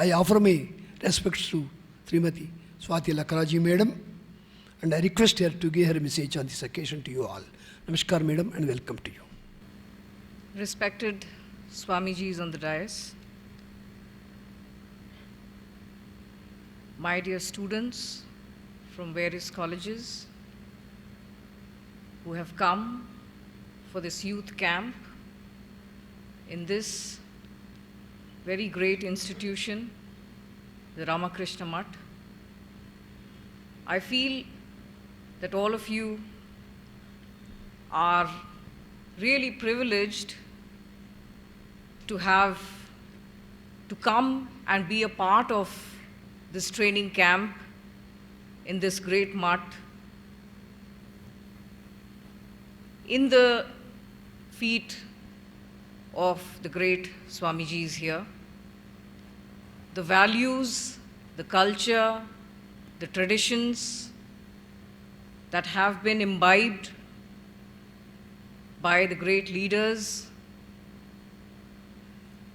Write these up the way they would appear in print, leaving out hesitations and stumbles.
I offer my respects to Srimati Swati Lakra ji Madam, and I request her to give her message on this occasion to you all. Namaskar Madam, and welcome to you. Respected Swamijis on the dais, my dear students from various colleges who have come for this youth camp in this very great institution, the Ramakrishna Mutt. I feel that all of you are really privileged to come and be a part of this training camp in this great mutt, in the feet of the great Swamijis here. The values, the culture, the traditions that have been imbibed by the great leaders,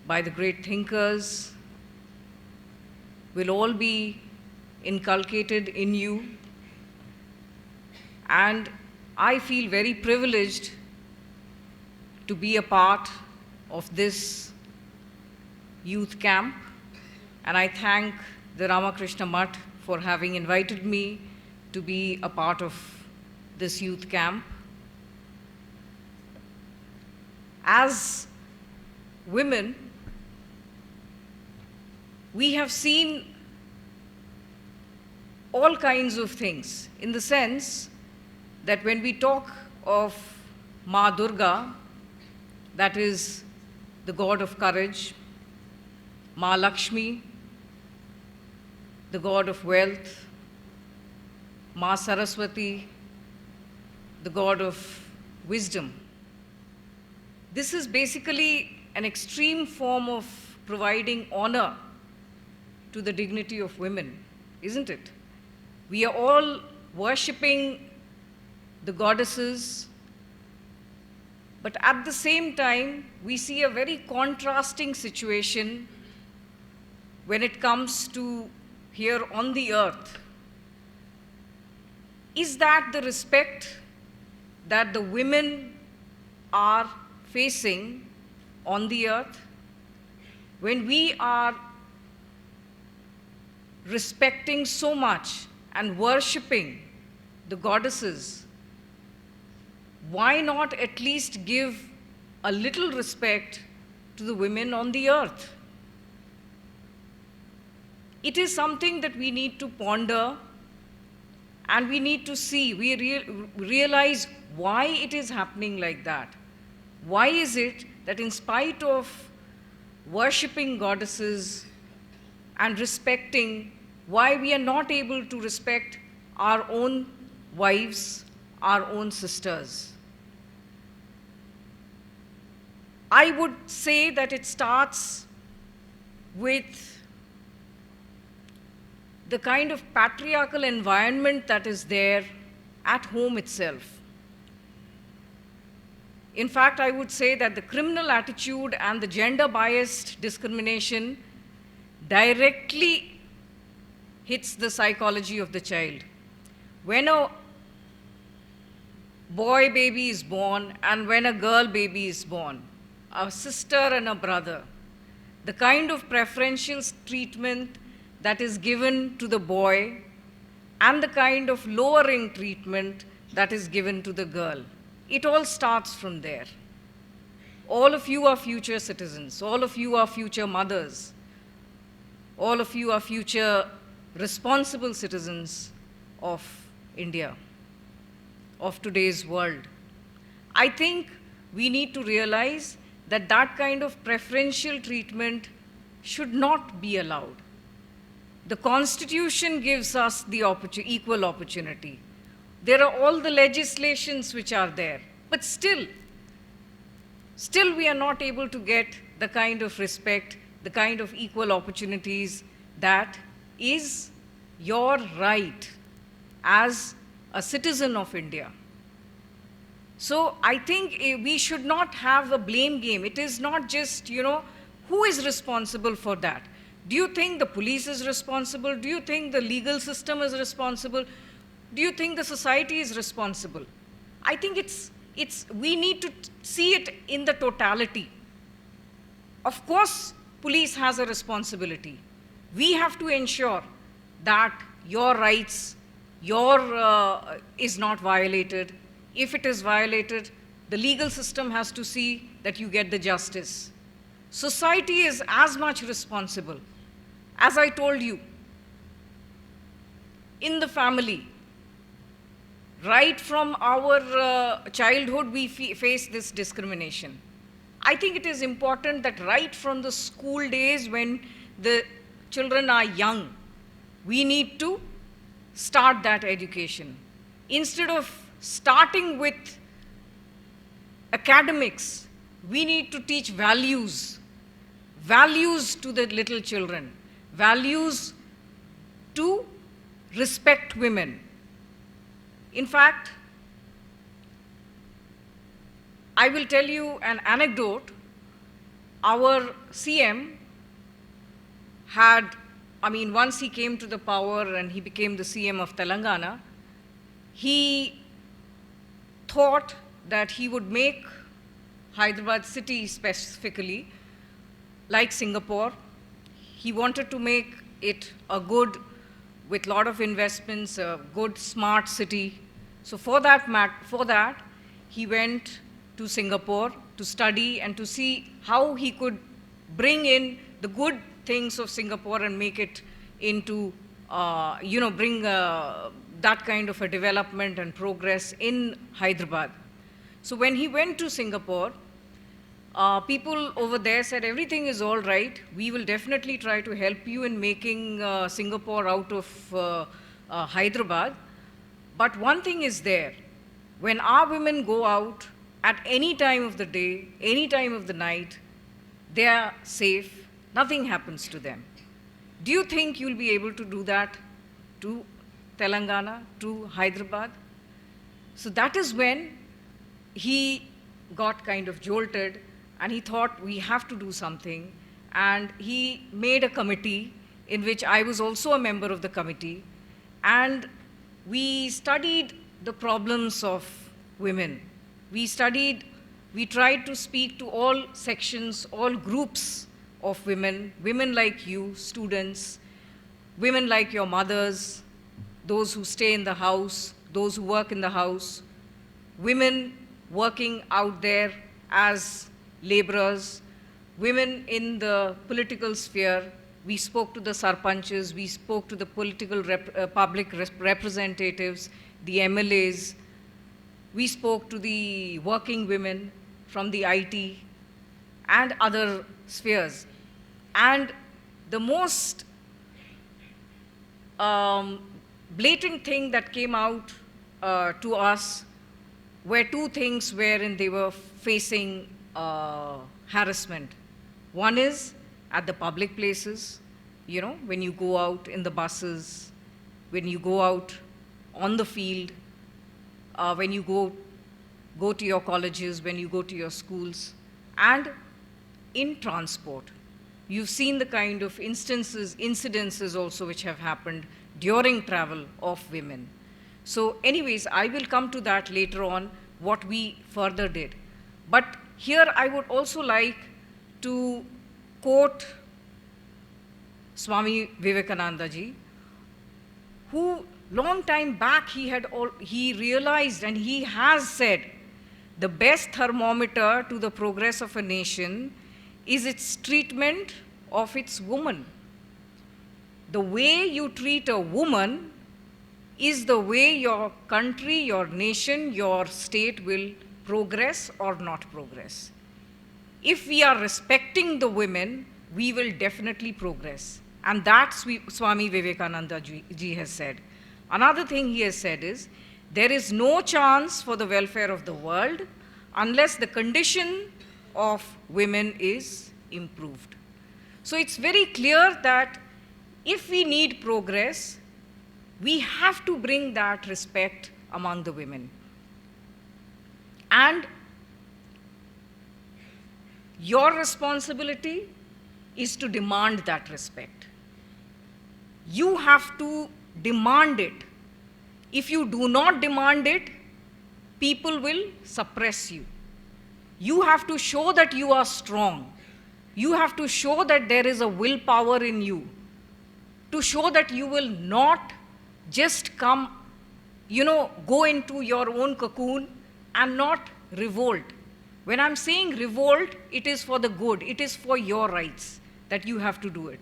by the great thinkers, will all be inculcated in you. And I feel very privileged to be a part of this youth camp, and I thank the Ramakrishna Mutt for having invited me to be a part of this youth camp. As women, we have seen all kinds of things, in the sense that when we talk of Ma Durga, that is the god of courage, Ma Lakshmi, the god of wealth, Ma Saraswati, the god of wisdom. This is basically an extreme form of providing honor to the dignity of women, isn't it? We are all worshipping the goddesses, but at the same time, we see a very contrasting situation when it comes to here on the earth. Is that the respect that the women are facing on the earth? When we are respecting so much and worshipping the goddesses, why not at least give a little respect to the women on the earth? It is something that we need to ponder, and we need to see, realize why it is happening like that. Why is it that in spite of worshipping goddesses and respecting, why we are not able to respect our own wives, our own sisters? I would say that it starts with the kind of patriarchal environment that is there at home itself. In fact, I would say that the criminal attitude and the gender-biased discrimination directly hits the psychology of the child. When a boy baby is born and when a girl baby is born, a sister and a brother, the kind of preferential treatment that is given to the boy and the kind of lowering treatment that is given to the girl, it all starts from there. All of you are future citizens. All of you are future mothers. All of you are future responsible citizens of India, of today's world. I think we need to realize that that kind of preferential treatment should not be allowed. The Constitution gives us the equal opportunity. There are all the legislations which are there, but still we are not able to get the kind of respect, the kind of equal opportunities that is your right as a citizen of India. So I think we should not have a blame game. It is not just, who is responsible for that? Do you think the police is responsible? Do you think the legal system is responsible? Do you think the society is responsible? I think we need to see it in the totality. Of course, police has a responsibility. We have to ensure that your rights, is not violated. If it is violated, the legal system has to see that you get the justice. Society is as much responsible. As I told you, in the family, right from our childhood, we face this discrimination. I think it is important that right from the school days, when the children are young, we need to start that education. Instead of starting with academics, we need to teach values to the little children, values to respect women. In fact, I will tell you an anecdote. Our CM once he came to the power and he became the CM of Telangana, he thought that he would make Hyderabad city specifically like Singapore. He wanted to make it a good, with a lot of investments, a good, smart city. So for that, he went to Singapore to study and to see how he could bring in the good things of Singapore and make it into, bring that kind of a development and progress in Hyderabad. So when he went to Singapore, people over there said, everything is all right. We will definitely try to help you in making Singapore out of Hyderabad. But one thing is there. When our women go out at any time of the day, any time of the night, they are safe. Nothing happens to them. Do you think you'll be able to do that to Telangana, to Hyderabad? So that is when he got kind of jolted, and he thought, we have to do something. And he made a committee in which I was also a member of the committee. And we studied the problems of women. We tried to speak to all sections, all groups of women, women like you, students, women like your mothers, those who stay in the house, those who work in the house, women working out there as laborers, women in the political sphere. We spoke to the sarpanches, we spoke to the political public representatives, the MLAs. We spoke to the working women from the IT and other spheres. And the most blatant thing that came out to us were two things wherein they were facing harassment. One is at the public places, when you go out in the buses, when you go out on the field, when you go to your colleges, when you go to your schools, and in transport. You've seen the kind of incidences also which have happened during travel of women. So anyways, I will come to that later on, what we further did. But here I would also like to quote Swami Vivekananda ji, who long time back he realized and he has said, the best thermometer to the progress of a nation is its treatment of its woman. The way you treat a woman is the way your country, your nation, your state will progress or not progress. If we are respecting the women, we will definitely progress. And that's what Swami Vivekananda ji has said. Another thing he has said is, there is no chance for the welfare of the world unless the condition of women is improved. So it's very clear that if we need progress, we have to bring that respect among the women. And your responsibility is to demand that respect. You have to demand it. If you do not demand it, people will suppress you. You have to show that you are strong. You have to show that there is a willpower in you, to show that you will not just come, go into your own cocoon and not revolt. When I'm saying revolt, it is for the good. It is for your rights that you have to do it.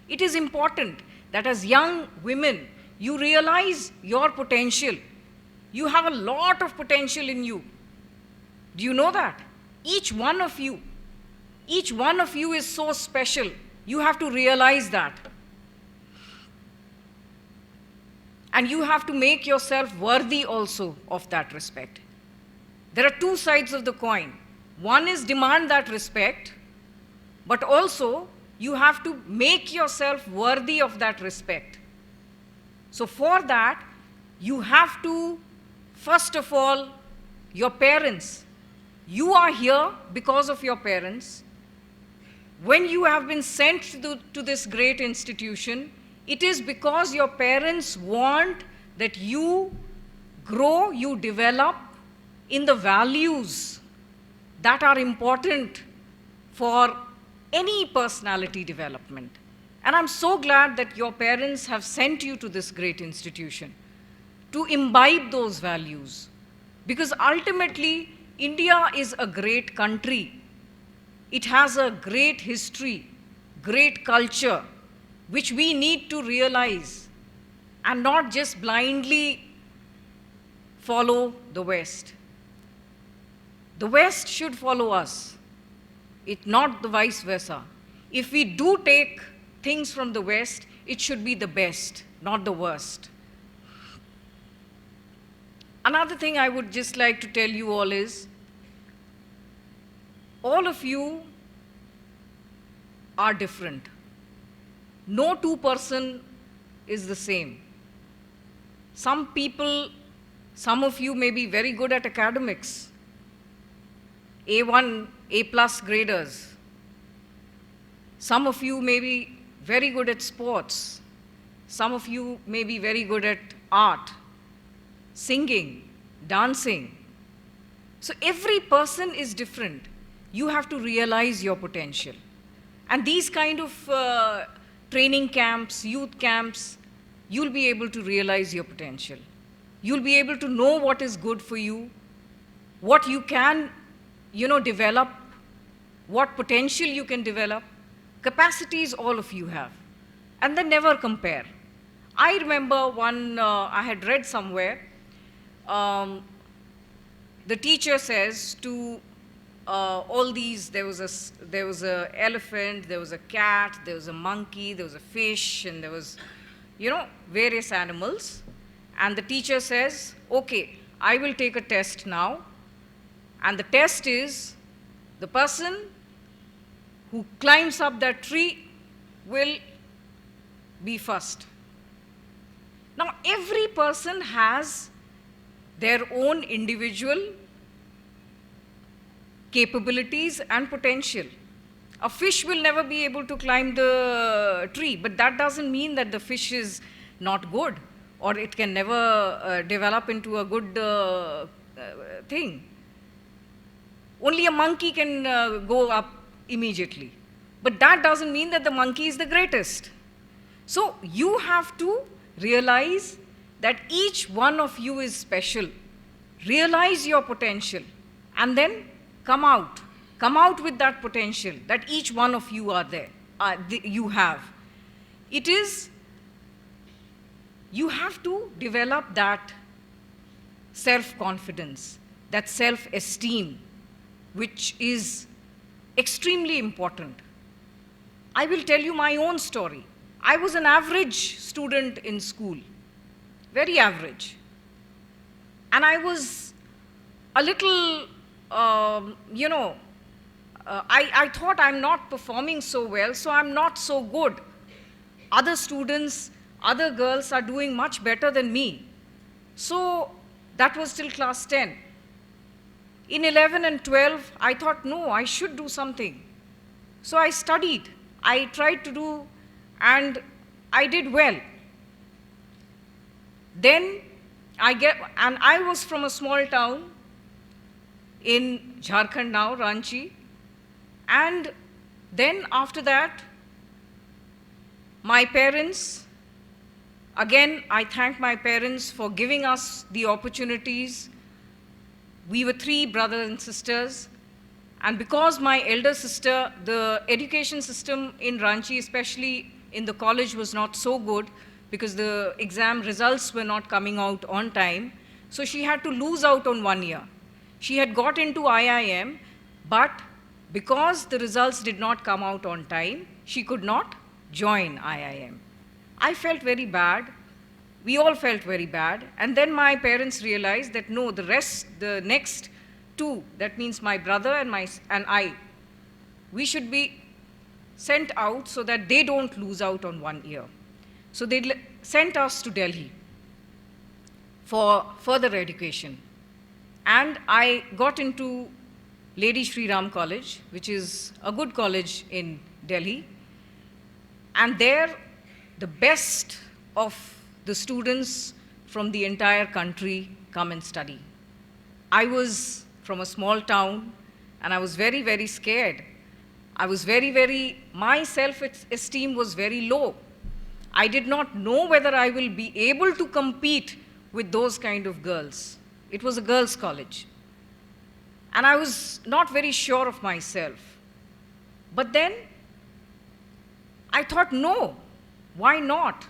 It is important that as young women, you realize your potential. You have a lot of potential in you. Do you know that? Each one of you is so special. You have to realize that. And you have to make yourself worthy also of that respect. There are two sides of the coin. One is demand that respect, but also you have to make yourself worthy of that respect. So for that, you have to, first of all, your parents. You are here because of your parents. When you have been sent to this great institution, it is because your parents want that you grow, you develop in the values that are important for any personality development. And I'm so glad that your parents have sent you to this great institution to imbibe those values. Because ultimately, India is a great country. It has a great history, great culture, which we need to realize and not just blindly follow the West. The West should follow us, not the vice versa. If we do take things from the West, it should be the best, not the worst. Another thing I would just like to tell you all is, all of you are different. No two person is the same. Some of you may be very good at academics, A1, A+ graders. Some of you may be very good at sports. Some of you may be very good at art, singing, dancing. So every person is different. You have to realize your potential. And these kind of training camps, youth camps, you'll be able to realize your potential. You'll be able to know what is good for you, what you can, develop, what potential you can develop, capacities all of you have. And then never compare. I remember I had read somewhere, the teacher says to all these, there was an elephant, there was a cat, there was a monkey, there was a fish, and there was, various animals. And the teacher says, okay, I will take a test now. And the test is, the person who climbs up that tree will be first. Now, every person has their own individual capabilities and potential. A fish will never be able to climb the tree, but that doesn't mean that the fish is not good, or it can never develop into a good thing. Only a monkey can go up immediately, but that doesn't mean that the monkey is the greatest. So you have to realize that each one of you is special. Realize your potential, and then come out with that potential that each one of you are there, you have. It is, you have to develop that self-confidence, that self-esteem, which is extremely important. I will tell you my own story. I was an average student in school, very average. And I was a little, I thought I'm not performing so well, so I'm not so good. Other students, other girls are doing much better than me. So that was till class 10. In 11 and 12, I thought, no, I should do something. So I studied. I tried to do, and I did well. Then I was from a small town in Jharkhand now, Ranchi, and then after that, my parents, again, I thank my parents for giving us the opportunities. We were 3 brothers and sisters, and because my elder sister, the education system in Ranchi, especially in the college, was not so good because the exam results were not coming out on time, so she had to lose out on 1 year. She had got into IIM, but because the results did not come out on time, she could not join IIM. I felt very bad. We all felt very bad. And then my parents realized that no, the next 2, that means my brother and I, we should be sent out so that they don't lose out on 1 year. So they sent us to Delhi for further education. And I got into Lady Shri Ram College, which is a good college in Delhi. And there, the best of the students from the entire country come and study. I was from a small town, and I was very, very scared. My self-esteem was very low. I did not know whether I will be able to compete with those kind of girls. It was a girls' college. And I was not very sure of myself. But then I thought, no, why not?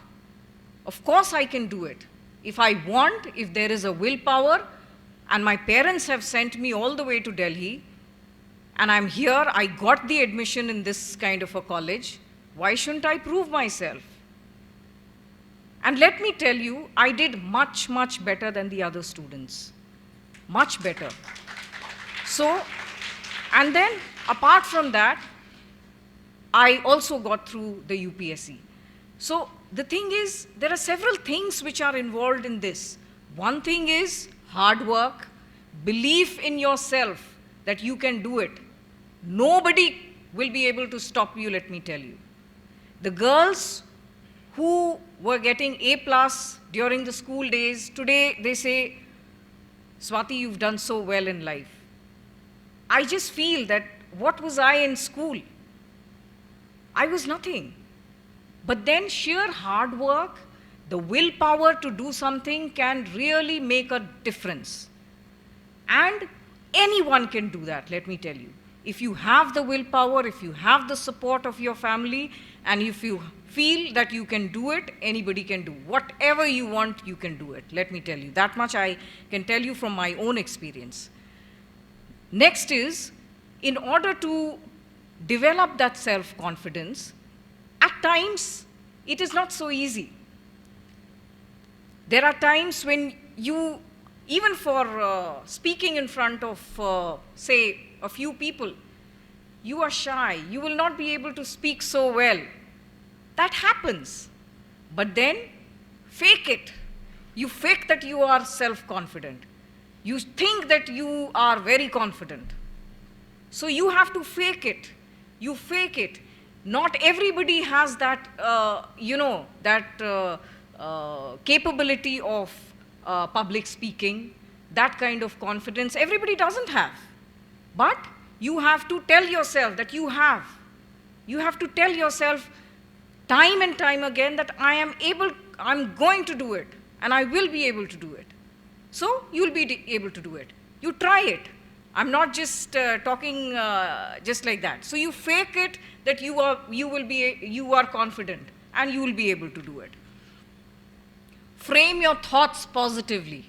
Of course I can do it. If I want, if there is a willpower, and my parents have sent me all the way to Delhi, and I'm here, I got the admission in this kind of a college, why shouldn't I prove myself? And let me tell you, I did much, much better than the other students. Much better. So, and then apart from that, I also got through the UPSC. So the thing is, there are several things which are involved in this. One thing is hard work, belief in yourself that you can do it. Nobody will be able to stop you, let me tell you. The girls who were getting A+ during the school days, today they say, Swati, you've done so well in life. I just feel that what was I in school? I was nothing. But then sheer hard work, the willpower to do something can really make a difference. And anyone can do that, let me tell you. If you have the willpower, if you have the support of your family, and if you feel that you can do it, anybody can do. Whatever you want, you can do it, let me tell you. That much I can tell you from my own experience. Next is, in order to develop that self-confidence, at times, it is not so easy. There are times when you, even for speaking in front of, say, a few people, you are shy. You will not be able to speak so well. That happens. But then, fake it. You fake that you are self-confident. You think that you are very confident. So you have to fake it. You fake it. Not everybody has that, capability of public speaking, that kind of confidence. Everybody doesn't have. But you have to tell yourself that you have. You have to tell yourself time and time again that I'm going to do it, and I will be able to do it. So you'll be able to do it. You try it. I'm not just talking just like that. So you fake it that you are confident, and you will be able to do it. Frame your thoughts positively.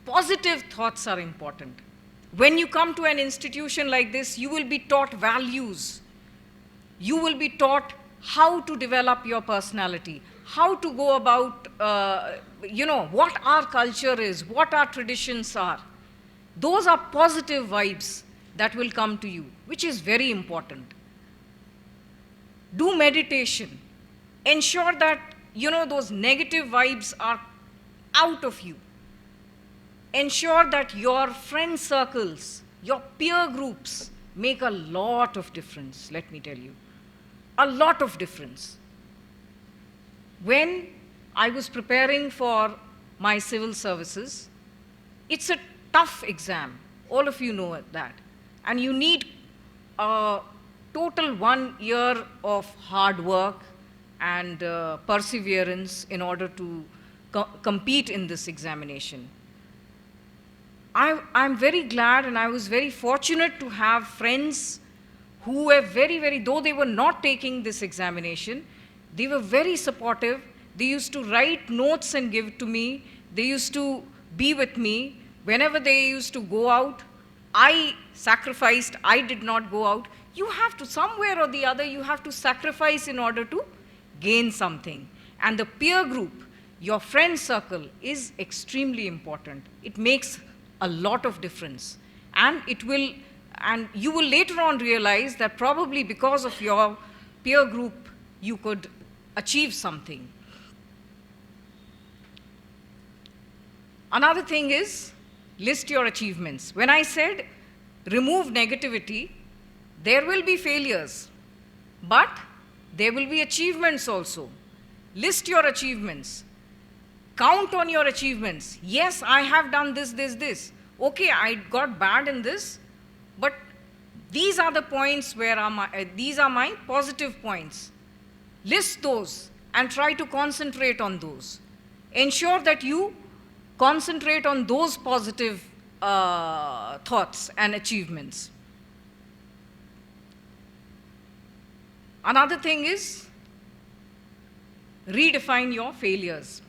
Positive thoughts are important. When you come to an institution like this, you will be taught values. You will be taught how to develop your personality, how to go about, what our culture is, what our traditions are. Those are positive vibes that will come to you, which is very important. Do meditation. Ensure that, those negative vibes are out of you. Ensure that your friend circles, your peer groups make a lot of difference, let me tell you. a lot of difference. When I was preparing for my civil services, it's a tough exam. All of you know that. And you need a total 1 year of hard work and perseverance in order to compete in this examination. I'm very glad and I was very fortunate to have friends who were though they were not taking this examination, they were very supportive. They used to write notes and give it to me. They used to be with me. Whenever they used to go out, I sacrificed, I did not go out. You have to, somewhere or the other, you have to sacrifice in order to gain something. And the peer group, your friend circle, is extremely important. It makes a lot of difference. And you will later on realize that probably because of your peer group, you could achieve something. Another thing is, list your achievements. When I said remove negativity, there will be failures, but there will be achievements also. List your achievements. Count on your achievements. Yes, I have done this, this, this. Okay, I got bad in this, but these are the points where these are my positive points. List those and try to concentrate on those. Ensure that you concentrate on those positive thoughts and achievements. Another thing is, redefine your failures.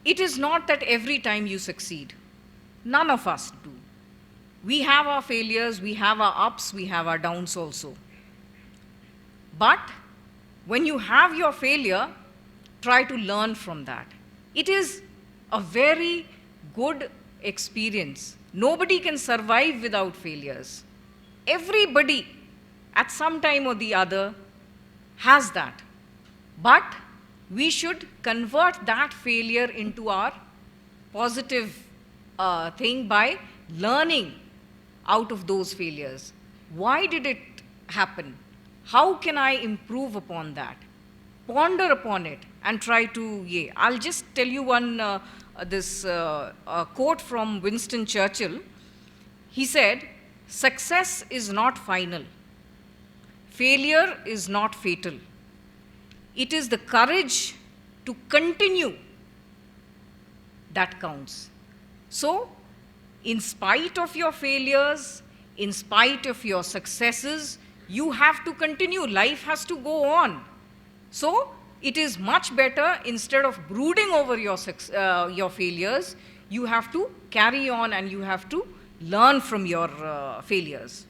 It is not that every time you succeed. None of us do. We have our failures, we have our ups, we have our downs also. But when you have your failure, try to learn from that. It is a very good experience. Nobody can survive without failures. Everybody, at some time or the other, has that. But we should convert that failure into our positive thing by learning out of those failures. Why did it happen? How can I improve upon that? Ponder upon it and try to, I'll just tell you one, quote from Winston Churchill. He said, "Success is not final. Failure is not fatal. It is the courage to continue that counts." So, in spite of your failures, in spite of your successes, you have to continue. Life has to go on. So, it is much better, instead of brooding over your failures, you have to carry on and you have to learn from your failures.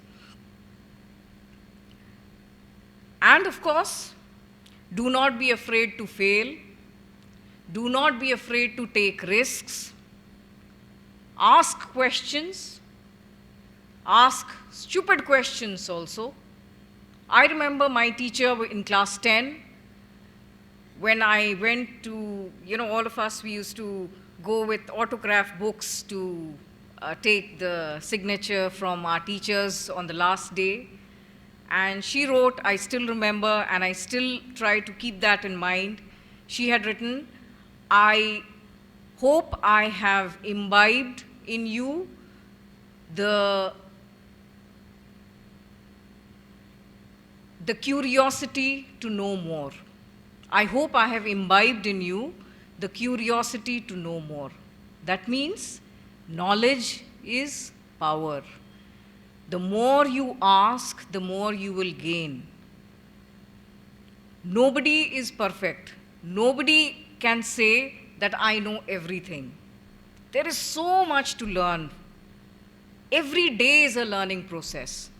And of course, do not be afraid to fail. Do not be afraid to take risks. Ask questions. Ask stupid questions also. I remember my teacher in class 10, when I went to, all of us, we used to go with autograph books to take the signature from our teachers on the last day. And she wrote, I still remember, and I still try to keep that in mind. She had written, "I hope I have imbibed in you the curiosity to know more. I hope I have imbibed in you the curiosity to know more." That means knowledge is power. The more you ask, the more you will gain. Nobody is perfect. Nobody can say that I know everything. There is so much to learn. Every day is a learning process.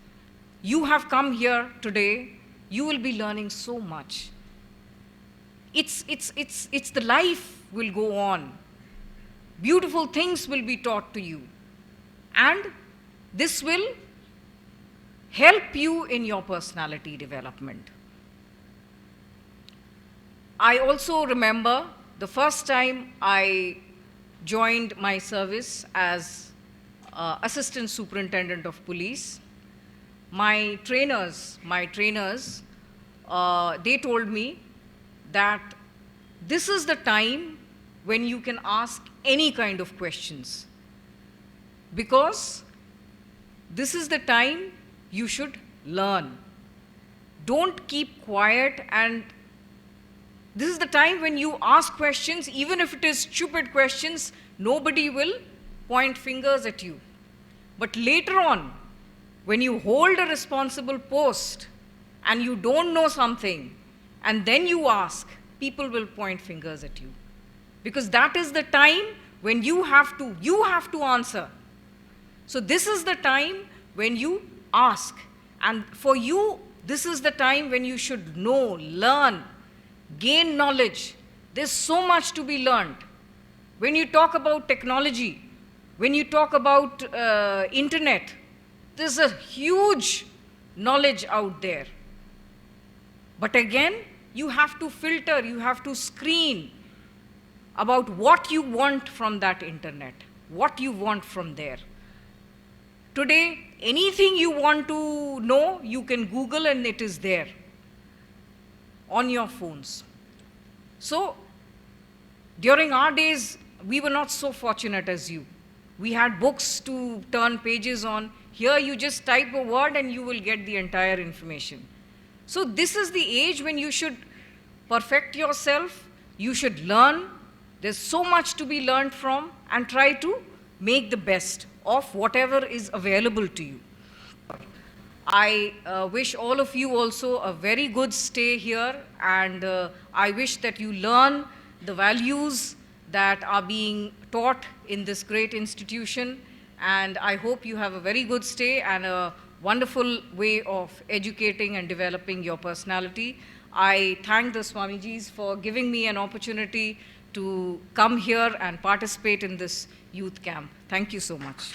You have come here today, you will be learning so much. It's the life will go on. Beautiful things will be taught to you. And this will help you in your personality development. I also remember the first time I joined my service as Assistant Superintendent of Police. my trainers, they told me that this is the time when you can ask any kind of questions, because this is the time you should learn. Don't keep quiet, and this is the time when you ask questions, even if it is stupid questions, nobody will point fingers at you. But later on, when you hold a responsible post and you don't know something, and then you ask, people will point fingers at you. Because that is the time when you have to answer. So this is the time when you ask. And for you, this is the time when you should know, learn, gain knowledge. There's so much to be learned. When you talk about technology, when you talk about internet, there's a huge knowledge out there. But again, you have to filter, you have to screen about what you want from that internet, what you want from there. Today, anything you want to know, you can Google and it is there on your phones. So, during our days, we were not so fortunate as you. We had books to turn pages on. Here you just type a word and you will get the entire information. So this is the age when you should perfect yourself, you should learn. There's so much to be learned from, and try to make the best of whatever is available to you. I wish all of you also a very good stay here, and I wish that you learn the values that are being taught in this great institution, and I hope you have a very good stay and a wonderful way of educating and developing your personality. I thank the Swamijis for giving me an opportunity to come here and participate in this youth camp. Thank you so much.